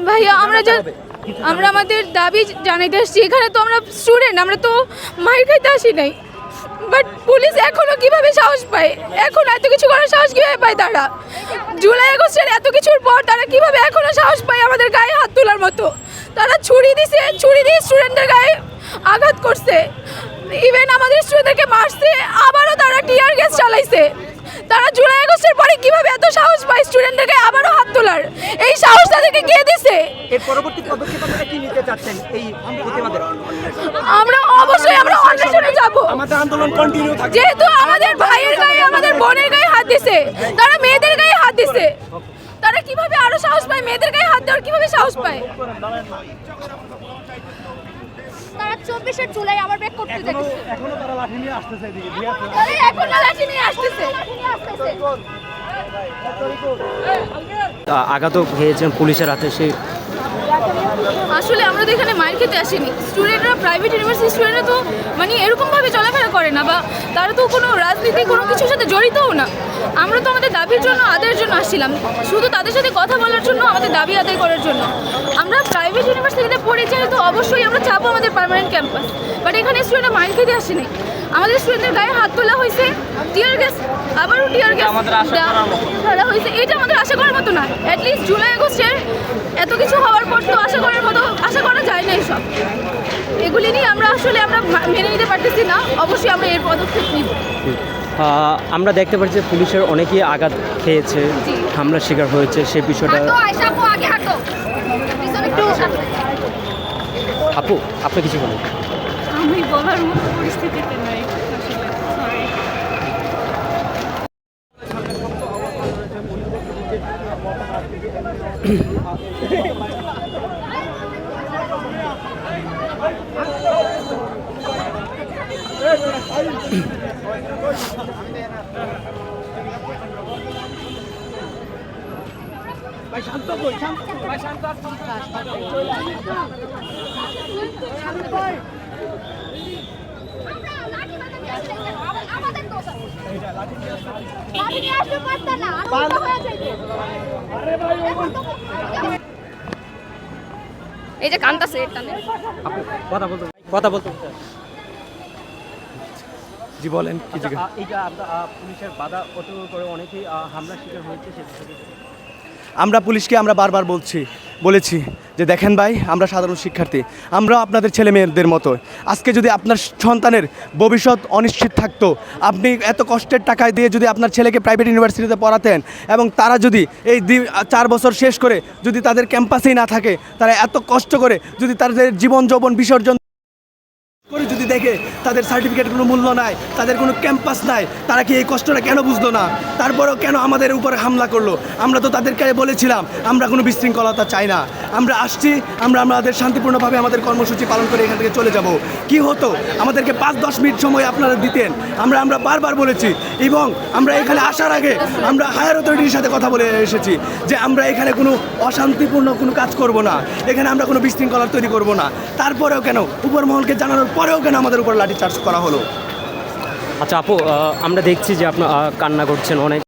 ভাইয়া আমরা আমাদের দাবি জানাইতে আসছি। এখানে তো আমরা স্টুডেন্ট, আমরা তো মাইর খাইতে আসি নাই। বাট পুলিশ এখনো কিভাবে সাহস পায়, এখন এত কিছু করার সাহস কিভাবে পায় তারা? জুলাই আগস্টের এত কিছুর পর তারা কিভাবে এখনো সাহস পায় আমাদের গায়ে হাত তোলার মতো? তারা ছুরি দিয়ে স্টুডেন্টদের গায়ে আঘাত করছে, ইভেন আমাদের স্টুডেন্টদেরকে মারছে, আবারও তারা টিয়ার গ্যাস চালাইছে। তারা জুলাই আগস্টের পরে কিভাবে এত সাহস পায় স্টুডেন্টদেরকে আবারও হাত তোলার? এই সাহস তাদেরকে কে দিছে? এর পরবর্তী পদক্ষেপ আপনারা কি নিতে চাচ্ছেন এই প্রতিবাদে? আমরা অবশ্যই অন্বেষণে যাব। আমাদের আন্দোলন কন্টিনিউ থাকবে। যেহেতু আমাদের ভাইয়ের গায়ে, আমাদের বোনের গায়ে হাত দিছে, তারা মেয়েদের গায়ে হাত দিছে, তারা কিভাবে আরো সাহস পায়? মেয়েদের গায়ে হাত দেওয়ার কিভাবে সাহস পায়? তারা 24 জুলাই আমার ব্যাক করতে যাচ্ছে। এখনো তারা লাঠি নিয়ে আসতেছে এদিকে। এখন লাঠি নিয়ে আসতেছে। আঘাত হয়েছেন পুলিশের হাতে। সে আসলে আমরা তো এখানে মাইর খেতে আসিনি। স্টুডেন্টরা, প্রাইভেট ইউনিভার্সিটি স্টুডেন্টরা তো মানে এরকমভাবে চলাফেরা করে না, বা তারা তো কোনো রাজনীতি কোনো কিছুর সাথে জড়িতও না। আমরা তো আমাদের দাবির জন্য, আদায়ের জন্য আসছিলাম, শুধু তাদের সাথে কথা বলার জন্য, আমাদের দাবি আদায় করার জন্য। আমরা প্রাইভেট ইউনিভার্সিটিতে পড়ে যাই, তো অবশ্যই আমরা চাবো আমাদের পার্মানেন্ট ক্যাম্পাস। বাট এখানে স্টুডেন্টরা মাইর খেতে আসেনি। আমাদের স্টুডেন্টদের গায়ে হাত তোলা হয়েছে, টিয়ার গ্যাস, আবারও টিয়ার গ্যাস ধরা হয়েছে। এটা আমাদের আশা করার মতো না। অ্যাটলিস্ট জুলাই আগস্টের এত কিছু হওয়ার পর তো আশা করা যায় না। এসব এগুলি নিয়ে আমরা মেনে নিতে পারতেছি না। অবশ্যই আমরা এর পদক্ষেপ নিব। আমরা দেখতে পাচ্ছি যে পুলিশের অনেকেই আঘাত খেয়েছে, হামলার শিকার হয়েছে। সেই বিষয়টা আপু, আপনি কিছু বলুন। আমি বলার মতো পরিস্থিতিতে নাই ভাই শান্ত কই, শান্ত ভাই, শান্ত এই যে কান্তাছে এটা নেই। কথা বলতে জি বলেন কি জিজ্ঞেস? এইটা পুলিশের বাধা কত করে অনেকেই হামলার শিকার হয়েছে। আমরা পুলিশকে বারবার বলেছি যে দেখেন ভাই, আমরা সাধারণ শিক্ষার্থী, আমরা আপনাদের ছেলে মেয়েদের মতো। আজকে যদি আপনার সন্তানের ভবিষ্যৎ অনিশ্চিত থাকতো, আপনি এত কষ্টের টাকায় দিয়ে যদি আপনার ছেলেকে প্রাইভেট ইউনিভার্সিটিতে পড়াতেন, এবং তারা যদি এই 4 বছর শেষ করে যদি তাদের ক্যাম্পাসেই না থাকে, তারা এত কষ্ট করে যদি তাদের জীবন যৌবন বিসর্জন করে যদি দেখে তাদের সার্টিফিকেট কোনো মূল্য নাই, তাদের কোনো ক্যাম্পাস নাই, তারা কি এই কষ্টটা কেন বুঝলো না? তারপরেও কেন আমাদের উপরে হামলা করলো? আমরা তো তাদেরকে বলেছিলাম আমরা কোনো বিশৃঙ্খলতা চাই না, আমরা আসছি, আমরা আমাদের শান্তিপূর্ণভাবে আমাদের কর্মসূচি পালন করে এখান থেকে চলে যাব। কি হতো, আমাদেরকে 5-10 মিনিট সময় আপনারা দিতেন। আমরা বারবার বলেছি, এবং আমরা এখানে আসার আগে আমরা হায়ার অথরিটির সাথে কথা বলে এসেছি যে আমরা এখানে কোনো অশান্তিপূর্ণ কোনো কাজ করব না, এখানে আমরা কোনো বিশৃঙ্খলা তৈরি করব না। তারপরেও কেন উপর মহলকে জানানোর পরেও কেন আমাদের উপর লাঠিচার্জ করা হলো? আচ্ছা আপু, আমরা দেখছি যে আপনার কান্না করছেন অনেক।